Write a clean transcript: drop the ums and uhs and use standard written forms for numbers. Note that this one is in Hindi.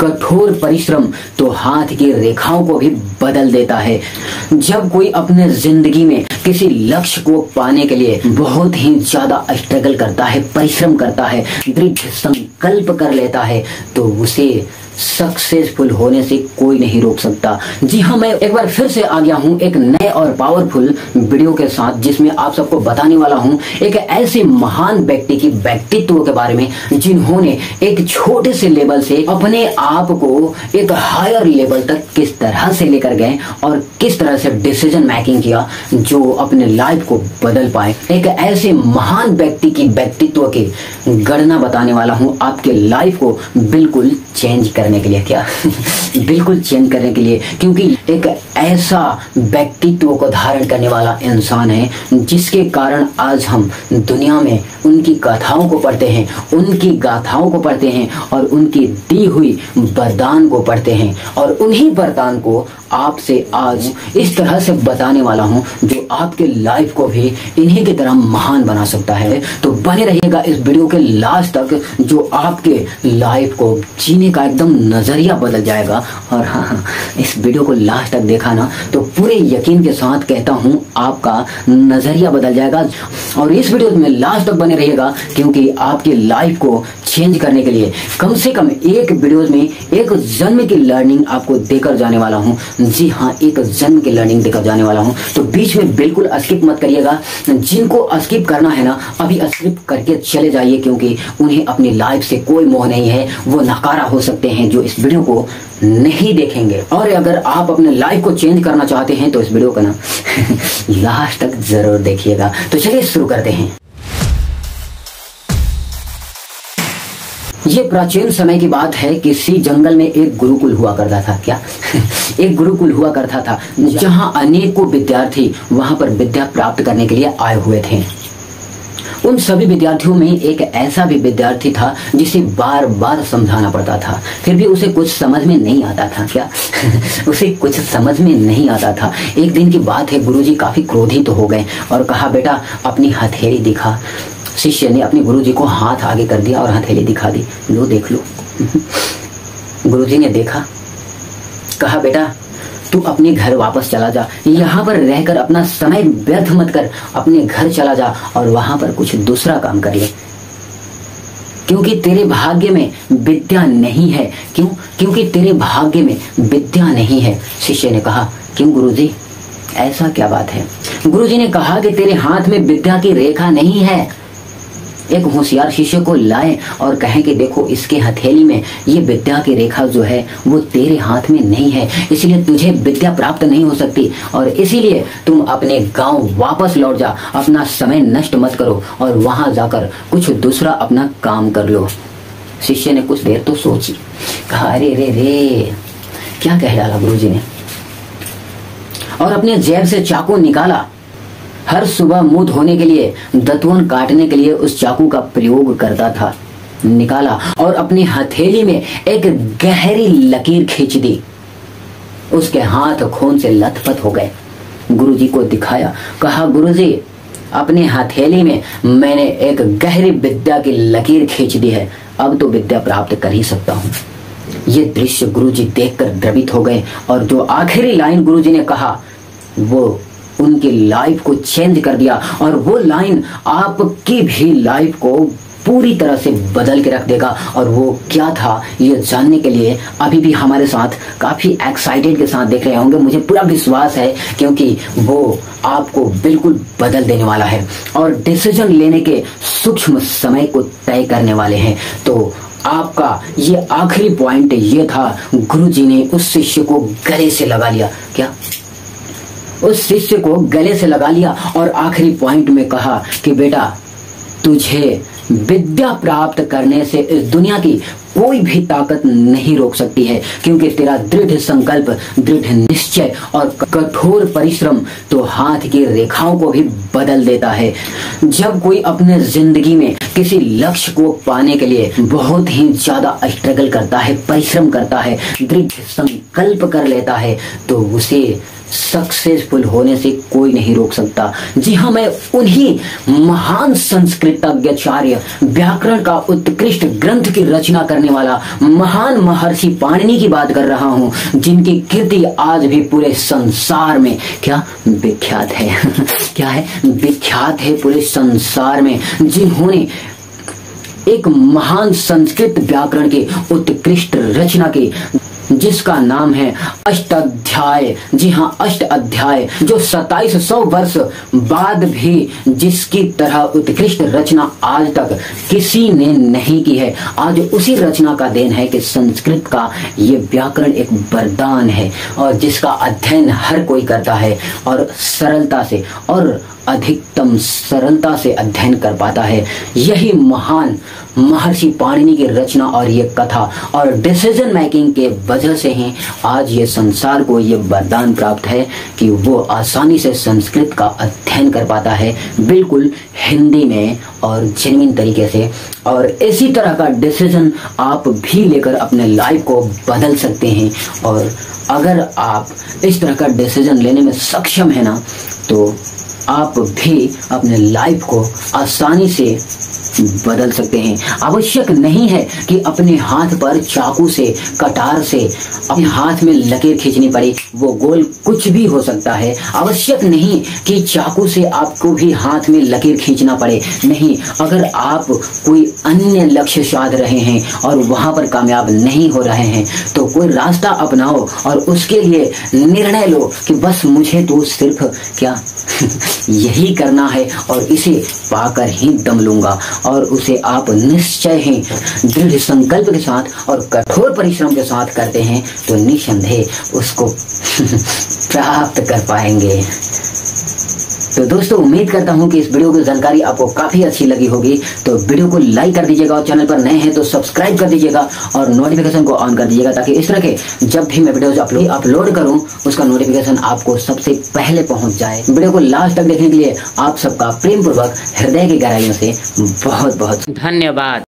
कठोर परिश्रम तो हाथ की रेखाओं को भी बदल देता है। जब कोई अपने जिंदगी में किसी लक्ष्य को पाने के लिए बहुत ही ज्यादा स्ट्रगल करता है, परिश्रम करता है, दृढ़ संकल्प कर लेता है, तो उसे सक्सेसफुल होने से कोई नहीं रोक सकता। जी हाँ, मैं एक बार फिर से आ गया हूँ एक नए और पावरफुल वीडियो के साथ, जिसमें आप सबको बताने वाला हूँ एक ऐसे महान व्यक्ति की व्यक्तित्व के बारे में जिन्होंने एक छोटे से लेवल से अपने आप को एक हायर लेवल तक किस तरह से लेकर गए और किस तरह से डिसीजन मेकिंग किया जो अपने लाइफ को बदल पाए। एक ऐसे महान व्यक्ति की व्यक्तित्व की गणना बताने वाला हूँ आपके लाइफ को बिल्कुल चेंज करने के लिए। क्या बिल्कुल चेंज करने के लिए, क्योंकि एक ऐसा व्यक्तित्व को धारण करने वाला इंसान है जिसके कारण आज हम दुनिया में उनकी गाथाओं को पढ़ते हैं, उनकी गाथाओं को पढ़ते हैं और उनकी दी हुई वरदान को पढ़ते हैं, और उन्हीं वरदान को आपसे आज इस तरह से बताने वाला हूं जो आपके लाइफ को भी इन्हीं की तरह महान बना सकता है। तो बने रहिएगा इस वीडियो के लास्ट तक, जो आपके लाइफ को जीने का एकदम नजरिया बदल जाएगा। और हाँ, इस वीडियो को लास्ट तक देखा ना तो पूरे यकीन के साथ कहता हूं आपका नजरिया बदल जाएगा। और इस वीडियो में लास्ट तक बने रहिएगा, क्योंकि आपकी लाइफ को चेंज करने के लिए कम से कम एक वीडियो में एक जन्म की लर्निंग आपको देकर जाने वाला हूं। जी हाँ, एक जन्म की लर्निंग देकर जाने वाला हूं, तो बीच में बिल्कुल स्किप मत करिएगा। जिनको स्किप करना है ना, अभी स्किप करके चले जाइए, क्योंकि उन्हें अपनी लाइफ से कोई मोह नहीं है। वो नकारा हो सकते हैं जो इस वीडियो को नहीं देखेंगे। और अगर आप अपने लाइफ को चेंज करना चाहते हैं तो इस वीडियो को ना लास्ट तक जरूर देखिएगा। तो चलिए शुरू करते हैं। ये प्राचीन समय की बात है। किसी जंगल में एक गुरुकुल हुआ करता था। क्या एक गुरुकुल हुआ करता था जहां अनेकों विद्यार्थी वहां पर विद्या प्राप्त करने के लिए आए हुए थे। उन सभी विद्यार्थियों में एक ऐसा भी विद्यार्थी था जिसे बार बार समझाना पड़ता था, फिर भी उसे कुछ समझ में नहीं आता था। क्या उसे कुछ समझ में नहीं आता था। एक दिन की बात है, गुरुजी काफी क्रोधित हो गए और कहा, बेटा अपनी हथेली दिखा। शिष्य ने अपने गुरुजी को हाथ आगे कर दिया और हथेली दिखा दी। लो देख लो। गुरुजी ने देखा, कहा, बेटा तू अपने घर वापस चला जा, यहाँ पर रहकर अपना समय व्यर्थ मत कर, अपने घर चला जा और वहां पर कुछ दूसरा काम कर ले, क्योंकि तेरे भाग्य में विद्या नहीं है। क्यों? क्योंकि तेरे भाग्य में विद्या नहीं है। शिष्य ने कहा, क्यों गुरुजी, ऐसा क्या बात है? गुरुजी ने कहा कि तेरे हाथ में विद्या की रेखा नहीं है। एक होशियार शिष्य को लाए और कहें कि देखो इसके हथेली में ये विद्या की रेखा जो है वो तेरे हाथ में नहीं है, इसलिए तुझे विद्या प्राप्त नहीं हो सकती, और इसीलिए तुम अपने गांव वापस लौट जा, अपना समय नष्ट मत करो और वहां जाकर कुछ दूसरा अपना काम कर लो। शिष्य ने कुछ देर तो सोची, कहा, अरे रे रे, क्या कह डाला गुरुजी ने, और अपने जेब से चाकू निकाला। हर सुबह मुंह धोने के लिए, दतवन काटने के लिए उस चाकू का प्रयोग करता था। निकाला और अपनी हथेली में एक गहरी लकीर खींच दी। उसके हाथ खून से लथपथ हो गए। गुरुजी को दिखाया, कहा, गुरुजी अपनी हथेली में मैंने एक गहरी विद्या की लकीर खींच दी है, अब तो विद्या प्राप्त कर ही सकता हूँ। ये दृश्य गुरुजी देखकर द्रवित हो गए, और जो आखिरी लाइन गुरुजी ने कहा वो उनकी लाइफ को चेंज कर दिया, और वो लाइन आपकी भी लाइफ को पूरी तरह से बदल के रख देगा। और वो क्या था ये जानने के लिए अभी भी हमारे साथ काफी एक्साइटेड के साथ देख रहे होंगे, मुझे पूरा विश्वास है, क्योंकि वो आपको बिल्कुल बदल देने वाला है और डिसीजन लेने के सूक्ष्म समय को तय करने वाले हैं। तो आपका ये आखिरी पॉइंट ये था, गुरुजी ने उस शिष्य को गले से लगा लिया। क्या? उस शिष्य को गले से लगा लिया और आखिरी पॉइंट में कहा कि बेटा तुझे विद्या प्राप्त करने से इस दुनिया की कोई भी ताकत नहीं रोक सकती है, क्योंकि तेरा दृढ़ संकल्प, दृढ़ निश्चय और कठोर परिश्रम तो हाथ की रेखाओं को भी बदल देता है। जब कोई अपने जिंदगी में किसी लक्ष्य को पाने के लिए बहुत ही ज्यादा स्ट्रगल करता है, परिश्रम करता है, दृढ़ संकल्प कर लेता है, तो उसे सक्सेसफुल होने से कोई नहीं रोक सकता। जी हाँ, मैं उन्हीं महान संस्कृतज्ञाचार्य, व्याकरण का उत्कृष्ट ग्रंथ की रचना करने करने वाला महान महर्षि पाणिनि की बात कर रहा हूं, जिनकी कीर्ति आज भी पूरे संसार में क्या विख्यात है क्या है, विख्यात है पूरे संसार में, जिन्होंने एक महान संस्कृत व्याकरण के उत्कृष्ट रचना की, जिसका नाम है अष्टाध्याय। जी हाँ, अष्टाध्याय, जो 2700 वर्ष बाद भी जिसकी तरह उत्कृष्ट रचना आज तक किसी ने नहीं की है। आज उसी रचना का देन है कि संस्कृत का ये व्याकरण एक वरदान है और जिसका अध्ययन हर कोई करता है और सरलता से और अधिकतम सरलता से अध्ययन कर पाता है। यही महान महर्षि पाणिनि की रचना और ये कथा और डिसीजन मेकिंग के वजह से ही आज ये संसार को ये वरदान प्राप्त है कि वो आसानी से संस्कृत का अध्ययन कर पाता है, बिल्कुल हिंदी में और जेन्युइन तरीके से। और इसी तरह का डिसीजन आप भी लेकर अपने लाइफ को बदल सकते हैं। और अगर आप इस तरह का डिसीजन लेने में सक्षम है ना, तो आप भी अपने लाइफ को आसानी से बदल सकते हैं। आवश्यक नहीं है कि अपने हाथ पर चाकू से, कटार से अपने हाथ में लकीर खींचनी पड़े, वो गोल कुछ भी हो सकता है। आवश्यक नहीं कि चाकू से आपको भी हाथ में लकीर खींचना पड़े, नहीं। अगर आप कोई अन्य लक्ष्य साध रहे हैं और वहां पर कामयाब नहीं हो रहे हैं, तो कोई रास्ता अपनाओ और उसके लिए निर्णय लो कि बस मुझे तो सिर्फ क्या यही करना है और इसे पाकर ही दम लूंगा। और उसे आप निश्चय ही दृढ़ संकल्प के साथ और कठोर परिश्रम के साथ करते हैं तो निसंदेह उसको प्राप्त कर पाएंगे। तो दोस्तों, उम्मीद करता हूं कि इस वीडियो की जानकारी आपको काफी अच्छी लगी होगी। तो वीडियो को लाइक कर दीजिएगा और चैनल पर नए हैं तो सब्सक्राइब कर दीजिएगा और नोटिफिकेशन को ऑन कर दीजिएगा, ताकि इस तरह के जब भी मैं वीडियोस अपलोड करूं उसका नोटिफिकेशन आपको सबसे पहले पहुंच जाए। वीडियो को लास्ट तक देखने के लिए आप सबका प्रेम पूर्वक हृदय की गहराइयों से बहुत बहुत धन्यवाद।